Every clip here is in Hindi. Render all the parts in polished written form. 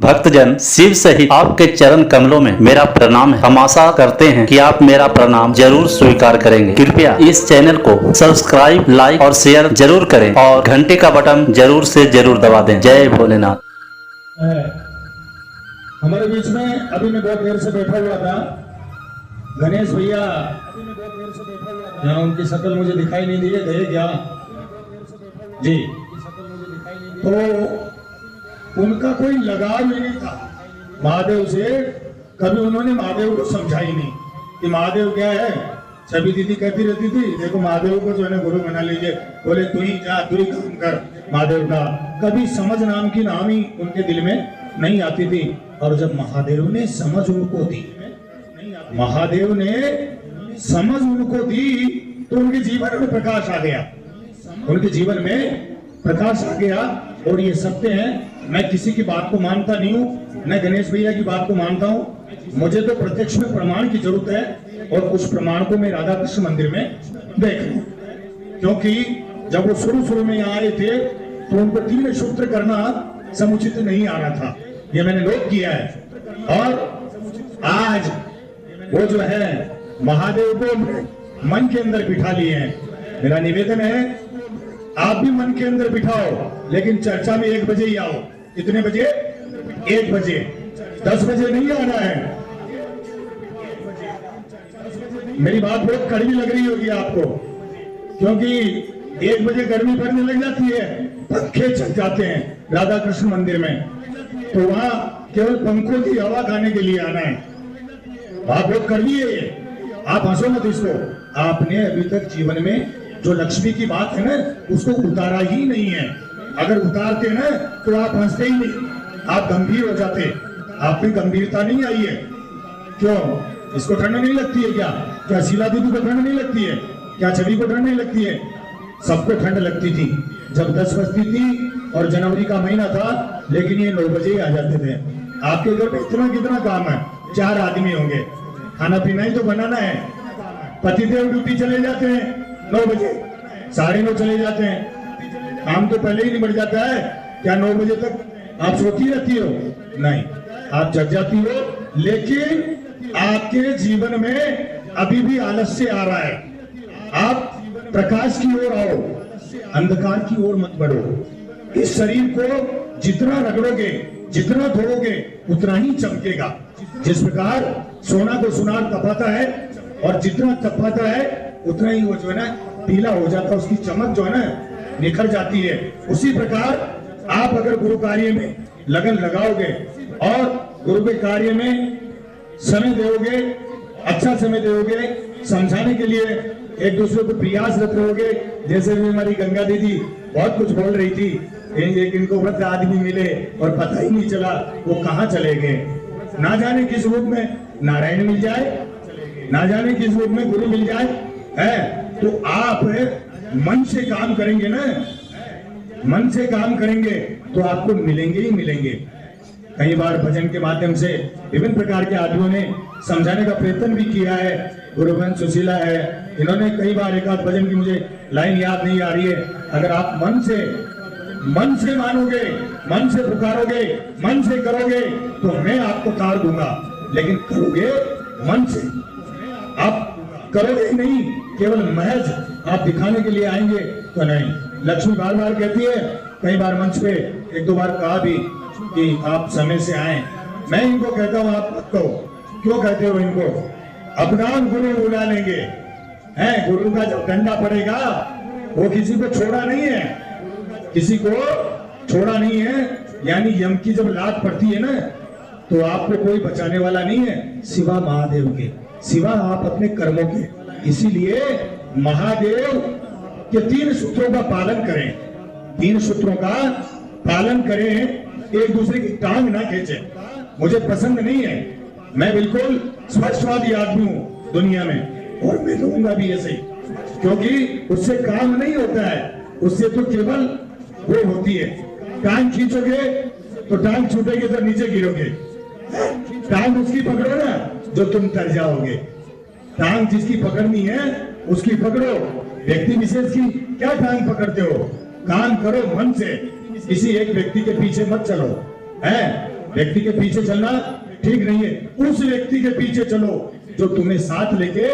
भक्तजन शिव सहित आपके चरण कमलों में मेरा प्रणाम है। हम आशा करते हैं कि आप मेरा प्रणाम जरूर स्वीकार करेंगे। कृपया इस चैनल को सब्सक्राइब, लाइक और शेयर जरूर करें और घंटे का बटन जरूर से जरूर दबा दें। जय भोलेनाथ। हमारे बीच में अभी मैं बहुत देर से बैठा हुआ था, गणेश भैया यहाँ उनकी शक्ल मुझे दिखाई नहीं दी है, गए क्या जी? तो उनका कोई लगाव ही नहीं था महादेव से। कभी उन्होंने महादेव को समझा ही नहीं कि महादेव क्या है। सभी दीदी कहती रहती थी देखो महादेव को जो है ना गुरु बना लीजिए, बोले तू ही जा, तू ही काम कर महादेव का। कभी समझ नाम की नाम ही उनके दिल में नहीं आती थी। और जब महादेव ने समझ उनको दी, महादेव ने समझ उनको दी तो उनके जीवन में प्रकाश आ गया, उनके जीवन में प्रकाश आ गया। और ये सत्य है, मैं किसी की बात को मानता नहीं हूँ, मैं गणेश भैया की बात को मानता हूँ। मुझे तो प्रत्यक्ष में प्रमाण की जरूरत है और उस प्रमाण को मैं राधा कृष्ण मंदिर में देख लूं। क्योंकि जब वो शुरू में यहाँ आए थे तो उनको 3 सूत्र करना समुचित नहीं आ रहा था, ये मैंने नोट किया है। और आज वो जो है महादेव को मन के अंदर बिठा लिए हैं। मेरा निवेदन है आप भी मन के अंदर बिठाओ, लेकिन चर्चा में 1 बजे ही आओ। कितने बजे? 1 बजे, 10 बजे नहीं आना है। मेरी बात बहुत कड़वी लग रही होगी आपको, क्योंकि 1 बजे गर्मी पड़ने लग जाती है, पंखे चल जाते हैं राधा कृष्ण मंदिर में, तो वहां केवल पंखों की हवा खाने के लिए आना है। बात बहुत कड़वी है ये, आप हंसो मत इसको। आपने अभी तक जीवन में जो लक्ष्मी की बात है ना उसको उतारा ही नहीं है। अगर उतारते ना तो आप हंसते ही नहीं, आप गंभीर हो जाते। आप में गंभीरता नहीं आई है। क्यों? इसको ठंड नहीं लगती है क्या? क्या शीला दीदी को ठंड नहीं लगती है? क्या छवि को ठंड नहीं लगती है? सबको ठंड लगती थी जब 10 बजती थी और जनवरी का महीना था, लेकिन ये 9 बजे ही आ जाते थे। आपके घर में इतना कितना काम है, 4 आदमी होंगे, खाना पीना ही तो बनाना है। पतिदेव ड्यूटी चले जाते हैं 9 बजे, 9:30 चले जाते हैं, काम तो पहले ही निबट जाता है। क्या 9 बजे तक आप सोती रहती हो? नहीं, आप जग जाती हो। लेकिन आपके जीवन में अभी भी आलस्य आ रहा है। आप प्रकाश की ओर आओ, अंधकार की ओर मत बढ़ो। इस शरीर को जितना रगड़ोगे, जितना धोओगे, उतना ही चमकेगा। जिस प्रकार सोना को सुनार तपाता है और जितना तपाता है उतना ही वो जो है ना पीला हो जाता है, उसकी चमक जो है ना निखर जाती है। उसी प्रकार आप अगर गुरु कार्य में लगन लगाओगे और गुरु के कार्य में समय दोगे, अच्छा समय दोगे, समझाने के लिए एक दूसरे को प्रयासरत रहोगे। जैसे भी हमारी गंगा दीदी बहुत कुछ बोल रही थी, एक इनको वृद्ध आदमी मिले और पता ही नहीं चला वो कहाँ चले गए। ना जाने किस रूप में नारायण मिल जाए, ना जाने किस रूप में गुरु मिल जाए है। तो आप मन से काम करेंगे ना, मन से काम करेंगे तो आपको मिलेंगे ही मिलेंगे। कई बार भजन के माध्यम से विभिन्न प्रकार के आदमियों ने समझाने का प्रयत्न भी किया है। गुरुबंध सुशीला है, इन्होंने कई बार एक आध भजन की मुझे लाइन याद नहीं आ रही है। अगर आप मन से मानोगे, मन से पुकारोगे, मन से करोगे तो मैं आपको तार दूंगा। लेकिन करोगे मन से, आप करोगे ही नहीं, केवल महज आप दिखाने के लिए आएंगे तो नहीं। लक्ष्मी बार बार कहती है, कई बार मंच पे 1-2 बार कहा भी कि आप समय से आए। मैं इनको कहता हूँ आप मत कहो। क्यों कहते हो इनको? अपना गुरु बुला लेंगे हैं। गुरु का जब डंडा पड़ेगा वो किसी को छोड़ा नहीं है, किसी को छोड़ा नहीं है। यानी यम की जब लात पड़ती है ना तो आपको कोई बचाने वाला नहीं है सिवा महादेव के, सिवा आप अपने कर्मों के। इसीलिए महादेव के 3 सूत्रों का पालन करें, 3 सूत्रों का पालन करें। एक दूसरे की टांग ना खींचे, मुझे पसंद नहीं है। मैं बिल्कुल स्पष्टवादी आदमी हूं दुनिया में और मैं रहूंगा भी ऐसे, क्योंकि उससे काम नहीं होता है, उससे तो केवल वो होती है। टांग खींचोगे तो टांग छूटेगी तो नीचे गिरोगे। टांग उसकी पकड़ो ना जो तुम तर जाओगे। टांग जिसकी पकड़नी है उसकी पकड़ो। व्यक्ति विशेष की क्या टांग पकड़ते हो? काम करो मन से, किसी एक व्यक्ति के पीछे मत चलो है। व्यक्ति के पीछे चलना ठीक नहीं है। उस व्यक्ति के पीछे चलो जो तुम्हें साथ लेके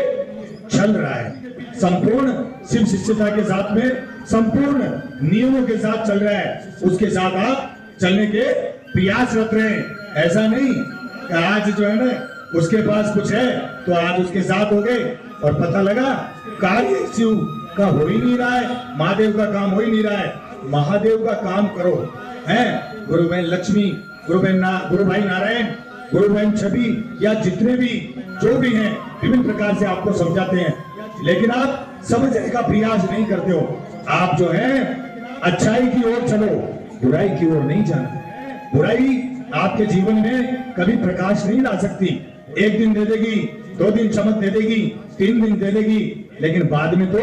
चल रहा है, संपूर्ण शिव शिष्यता के साथ में, संपूर्ण नियमों के साथ चल रहा है, उसके साथ आप चलने के प्रयासरत रहे। ऐसा नहीं कि आज जो है ना उसके पास कुछ है तो आज उसके साथ हो गए और पता लगा कार्य शिव का हो ही नहीं रहा है, महादेव का काम हो ही नहीं रहा है। महादेव का काम करो, है गुरु बहन लक्ष्मी, गुरु भाई नारायण, गुरु बहन छवि या जितने भी जो भी हैं विभिन्न प्रकार से आपको समझाते हैं, लेकिन आप समझने का प्रयास नहीं करते हो। आप जो है अच्छाई की ओर चलो, बुराई की ओर नहीं जाना। बुराई आपके जीवन में कभी प्रकाश नहीं ला सकती। एक दिन दे देगी, 2 दिन चमक दे देगी, 3 दिन दे देगी, लेकिन बाद में तो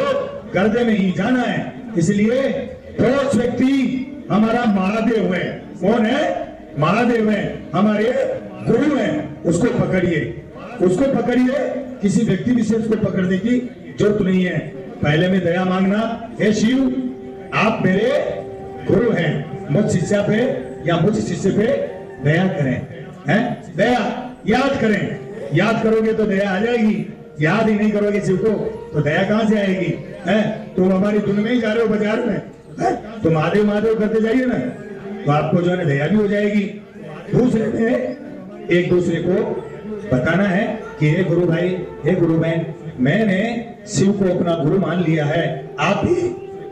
गर्दे में ही जाना है। इसलिए ठोस व्यक्ति हमारा महादेव है। कौन है? महादेव है, हमारे गुरु हैं। उसको पकड़िए, उसको पकड़िए, किसी व्यक्ति विशेष को पकड़ने की जरूरत नहीं है। पहले में दया मांगना, हे शिव आप मेरे गुरु हैं, मुझ शिष्य पे या मुझ शिष्य पे दया करें, हैं? दया याद करें, याद करोगे तो दया आ जाएगी। याद ही नहीं करोगे शिव को तो दया कहां से आएगी? है तुम हमारी धुन में ही जा रहे हो बाजार में, है? तो महादेव महादेव करते जाइए ना, तो आपको जो है दया भी हो जाएगी। दूसरे में एक दूसरे को बताना है कि हे गुरु भाई, हे गुरु बहन, मैंने शिव को अपना गुरु मान लिया है, आप भी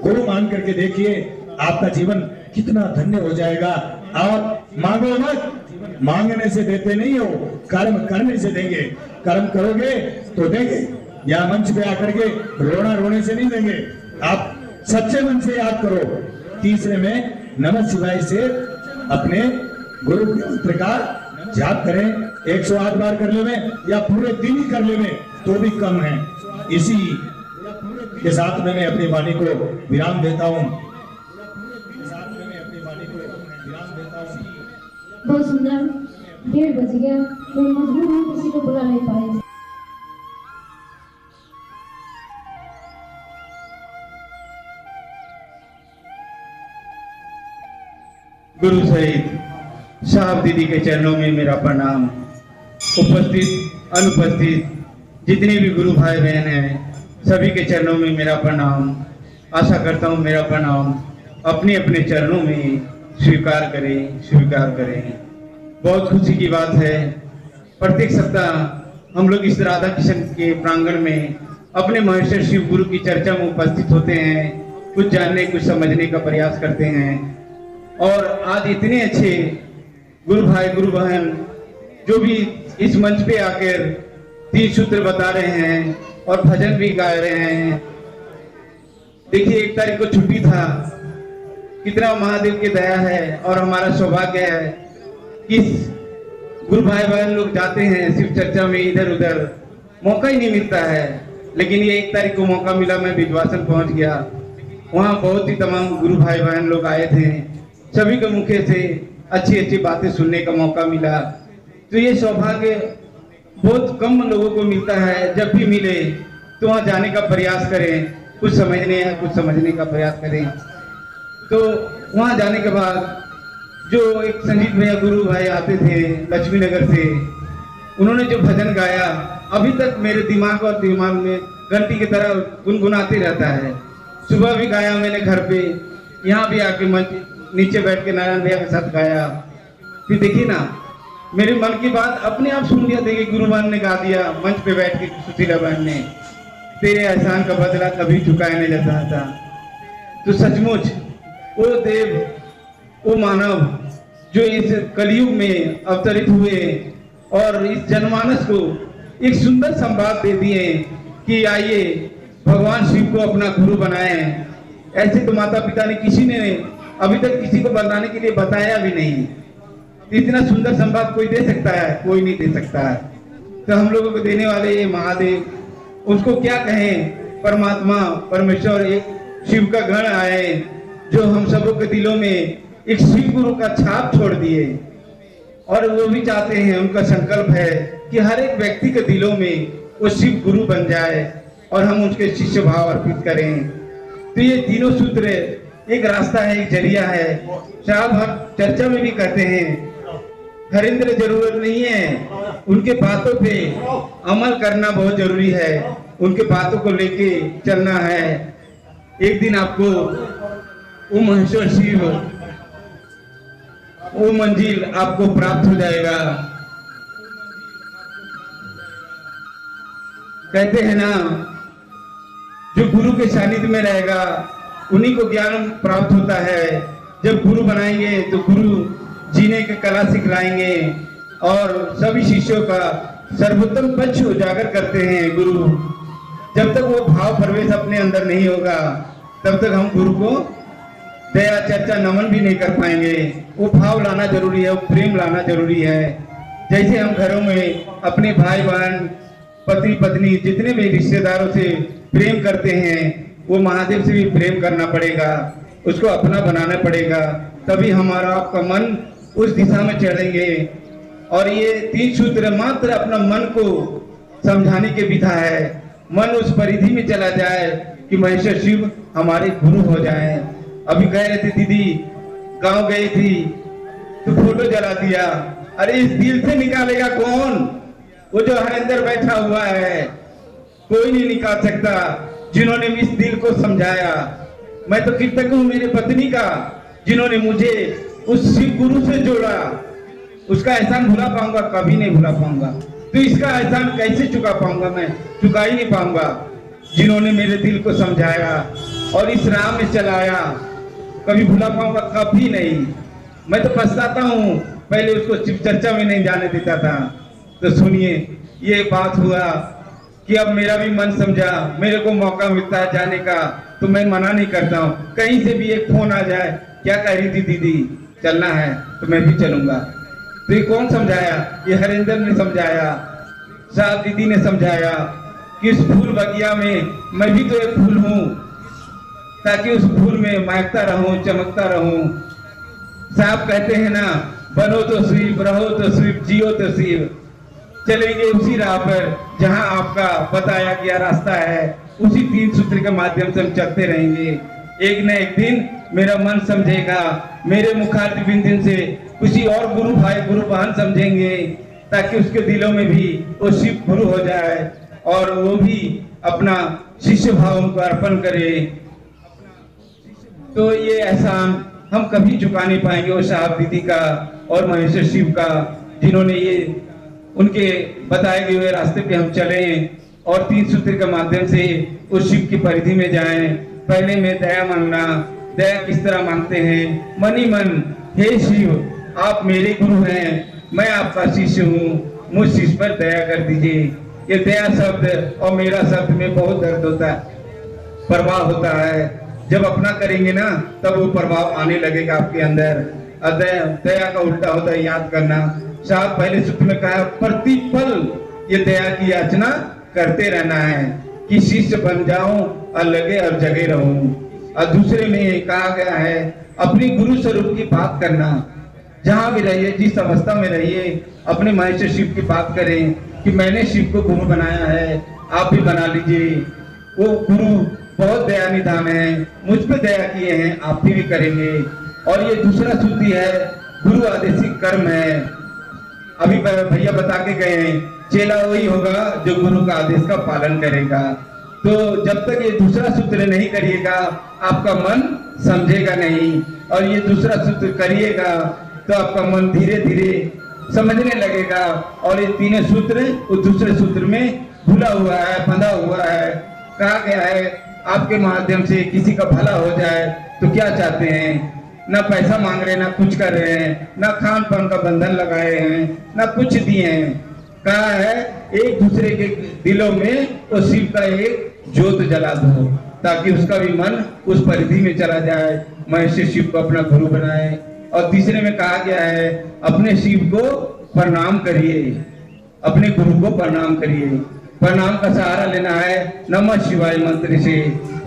गुरु मान करके देखिए, आपका जीवन कितना धन्य हो जाएगा। और मांगो मत, मांगने से देते नहीं हो, कर्म करने से देंगे। कर्म करोगे तो देंगे, या मंच पे आकर के रोना रोने से नहीं देंगे। आप सच्चे मन से याद करो। तीसरे में नमः शिवाय से अपने गुरु के मंत्र का जाप करें। 108 बार कर ले में या पूरे दिन ही कर ले में तो भी कम है। इसी के साथ में मैं अपनी वाणी को विराम देता हूँ। बहुत सुंदर। 1:30 बज गया, मैं मजबूर हूँ, किसी को बुला नहीं पाए। गुरु सहित साहब दीदी के चरणों में मेरा प्रणाम। उपस्थित अनुपस्थित जितने भी गुरु भाई बहन हैं सभी के चरणों में मेरा प्रणाम। आशा करता हूँ मेरा प्रणाम अपने अपने चरणों में स्वीकार करें, स्वीकार करें। बहुत खुशी की बात है, प्रत्येक सप्ताह हम लोग इस राधा किशन के प्रांगण में अपने महेश्वर शिव गुरु की चर्चा में उपस्थित होते हैं, कुछ जानने कुछ समझने का प्रयास करते हैं। और आज इतने अच्छे गुरु भाई गुरु बहन जो भी इस मंच पे आकर 3 सूत्र बता रहे हैं और भजन भी गा रहे हैं। देखिए 1 तारीख को छुट्टी था, कितना महादेव की दया है और हमारा सौभाग्य है कि गुरु भाई बहन लोग जाते हैं शिव चर्चा में, इधर उधर मौका ही नहीं मिलता है। लेकिन ये 1 तारीख को मौका मिला, मैं विद्वासन पहुंच गया। वहाँ बहुत ही तमाम गुरु भाई बहन लोग आए थे, सभी के मुखे से अच्छी अच्छी बातें सुनने का मौका मिला। तो ये सौभाग्य बहुत कम लोगों को मिलता है, जब भी मिले तो वहाँ जाने का प्रयास करें, कुछ समझने का प्रयास करें। तो वहाँ जाने के बाद जो एक संजीत भैया गुरु भाई आते थे लक्ष्मी नगर से, उन्होंने जो भजन गाया अभी तक मेरे दिमाग में घंटी की तरह गुनगुनाते रहता है। सुबह भी गाया मैंने घर पे, यहाँ भी आके मंच नीचे बैठ के नारायण भैया के साथ गाया। फिर देखिए ना, मेरे मन की बात अपने आप सुन लिया। देखिए गुरुवान ने गा दिया मंच पे बैठ के, सुशीला बहन ने, तेरे एहसान का बदला कभी चुकाया नहीं जाता था। तो सचमुच वो देव, वो मानव जो इस कलयुग में अवतरित हुए और इस जनमानस को एक सुंदर संवाद दे दिए कि आइए भगवान शिव को अपना गुरु बनाएं। ऐसे तो माता पिता ने किसी ने अभी तक किसी को बनाने के लिए बताया भी नहीं। इतना सुंदर संवाद कोई दे सकता है? कोई नहीं दे सकता है। तो हम लोगों को देने वाले ये महादेव, उसको क्या कहें, परमात्मा परमेश्वर एक शिव का गण आए जो हम सबों के दिलों में एक शिव गुरु का छाप छोड़ दिए। और वो भी चाहते हैं, उनका संकल्प है कि हर एक व्यक्ति के दिलों में वो शिव गुरु बन जाए और हम उसके शिष्य भाव अर्पित करें। तो ये तीनों सूत्र एक रास्ता है, एक जरिया है। शायद हम चर्चा में भी कहते हैं हरिंद्र जरूरत नहीं है, उनके बातों पे अमल करना बहुत जरूरी है, उनके बातों को लेके चलना है। एक दिन आपको वो महेश्वर शिव, वो मंजिल आपको प्राप्त हो जाएगा। कहते हैं ना, जो गुरु के सानिध्य में रहेगा उन्हीं को ज्ञान प्राप्त होता है। जब गुरु बनाएंगे तो गुरु जीने की कला सिखलाएंगे और सभी शिष्यों का सर्वोत्तम पक्ष उजागर करते हैं गुरु। जब तक वो भाव प्रवेश अपने अंदर नहीं होगा तब तक हम गुरु को दया चर्चा नमन भी नहीं कर पाएंगे। वो भाव लाना जरूरी है, वो प्रेम लाना जरूरी है। जैसे हम घरों में अपने भाई बहन, पति पत्नी, जितने भी रिश्तेदारों से प्रेम करते हैं, वो महादेव से भी प्रेम करना पड़ेगा, उसको अपना बनाना पड़ेगा, तभी हमारा आपका मन उस दिशा में चढ़ेंगे। और ये 3 सूत्र मात्र अपना मन को समझाने के विधा है। मन उस परिधि में चला जाए कि महेश्वर शिव हमारे गुरु हो जाए। अभी कह रहे थे दीदी गांव गई थी तो फोटो जला दिया। अरे इस दिल से निकालेगा कौन? वो जो हरिंदर बैठा हुआ है कोई नहीं निकाल सकता, जिन्होंने इस दिल को समझाया। मैं तो कृतज्ञ हूँ मेरे पत्नी का, जिन्होंने मुझे उस शिव गुरु से जोड़ा। उसका एहसान भुला पाऊंगा? कभी नहीं भुला पाऊंगा। तो इसका एहसान कैसे चुका पाऊंगा? मैं चुका ही नहीं पाऊंगा। जिन्होंने मेरे दिल को समझाया और इस राह में चलाया, कभी भुला पाऊंगा? कभी नहीं। मैं तो पछताता हूँ, पहले उसको शिव चर्चा में नहीं जाने देता था। तो सुनिए, ये बात हुआ कि अब मेरा भी मन समझा, मेरे को मौका मिलता है जाने का तो मैं मना नहीं करता हूँ। कहीं से भी एक फोन आ जाए, क्या कह रही थी दीदी, चलना है तो मैं भी चलूंगा। तो ये कौन समझाया? ये हरिंदर ने समझाया, साहब दीदी ने समझाया कि उस फूल बगिया में मैं भी तो एक फूल हूँ, ताकि उस फूल में महकता रहूं, चमकता रहूं। साहब कहते हैं ना, बनो तो शिव, रहो तो शिव, जियो तो शिव। चलेंगे उसी राह पर जहां आपका बताया गया रास्ता है, उसी 3 सूत्र के माध्यम से हम चलते रहेंगे। एक न एक दिन मेरा मन समझेगा, मेरे मुखारती बिंदु से किसी और गुरु भाई, गुरु बहन समझेंगे, ताकि उसके दिलों में भी वो शिव गुरु हो जाए और वो भी अपना शिष्य भाव उनको अर्पण करे। तो ये एहसान हम कभी चुका नहीं पाएंगे वो साहब दीदी का और महेश्वर शिव का, जिन्होंने ये उनके बताए गए हुए रास्ते पे हम चले और 3 सूत्र के माध्यम से उस शिव की परिधि में जाएं। पहले में दया मांगना। दया किस तरह मांगते हैं? मन ही मन, हे शिव आप मेरे गुरु हैं, मैं आपका शिष्य हूँ, मुझ शिष्य पर दया कर दीजिए। ये दया शब्द और मेरा शब्द में बहुत दर्द होता है, प्रभाव होता है। जब अपना करेंगे ना तब वो प्रभाव आने लगेगा आपके अंदर। दया का उल्टा होता है याद करना। साहब पहले सूत्र में कहा, प्रतिपल ये दया की याचना करते रहना है कि शिष्य बन जाऊं और लगे और जगे रहूं। और दूसरे में कहा गया है, अपनी गुरु स्वरूप की बात करना। जहां भी रहिए, जिस अवस्था में रहिए, अपने महेश्वर शिव की बात करें कि मैंने शिव को गुरु बनाया है, आप भी बना लीजिए। वो गुरु बहुत दया निधान है, मुझ पे दया किए हैं, आप भी करेंगे। और ये दूसरा सूत्र है, गुरु आदेशिक कर्म है। अभी भैया बता के गए हैं, चेला वही होगा जो गुरु का आदेश का पालन करेगा। तो जब तक ये दूसरा सूत्र नहीं करिएगा, आपका मन समझेगा नहीं, और ये दूसरा सूत्र करिएगा तो आपका मन धीरे धीरे समझने लगेगा। और ये 3 सूत्र उस दूसरे सूत्र में भूला हुआ है, बंधा हुआ है। कहा गया है, आपके माध्यम से किसी का भला हो जाए तो क्या चाहते हैं? ना पैसा मांग रहे, ना कुछ कर रहे हैं, ना खान पान का बंधन लगाए हैं, ना कुछ दिए हैं। कहा है, एक दूसरे के दिलों में वो शिव का एक ज्योत जला दो, ताकि उसका भी मन उस परिधि में चला जाए, महेश्वर शिव को अपना गुरु बनाए। और तीसरे में कहा गया है, अपने शिव को प्रणाम करिए, अपने गुरु को प्रणाम करिए। प्रणाम का सहारा लेना है नमः शिवाय मंत्र से।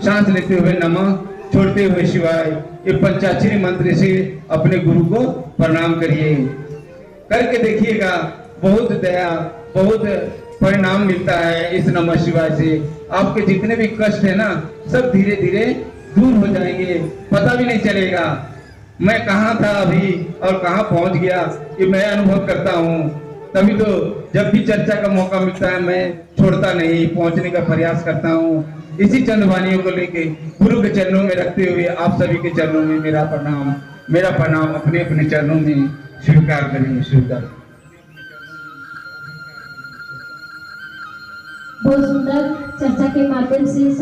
सांस लेते हुए नमः, छोड़ते हुए शिवाय, ये पंचाक्षरी मंत्र से अपने गुरु को प्रणाम करिए। करके देखिएगा, बहुत दया, बहुत परिणाम मिलता है इस नमः शिवाय से। आपके जितने भी कष्ट है ना, सब धीरे धीरे दूर हो जाएंगे, पता भी नहीं चलेगा। मैं कहाँ था अभी और कहाँ पहुंच गया, ये मैं अनुभव करता हूँ। तभी तो जब भी चर्चा का मौका मिलता है मैं छोड़ता नहीं, पहुंचने का प्रयास करता हूँ। इसी चंद वाणियों को लेके गुरु के चरणों में रखते हुए आप सभी के चरणों में मेरा प्रणाम अपने अपने चरणों में स्वीकार करेंगे, स्वीकार। बहुत सुंदर चर्चा के माध्यम से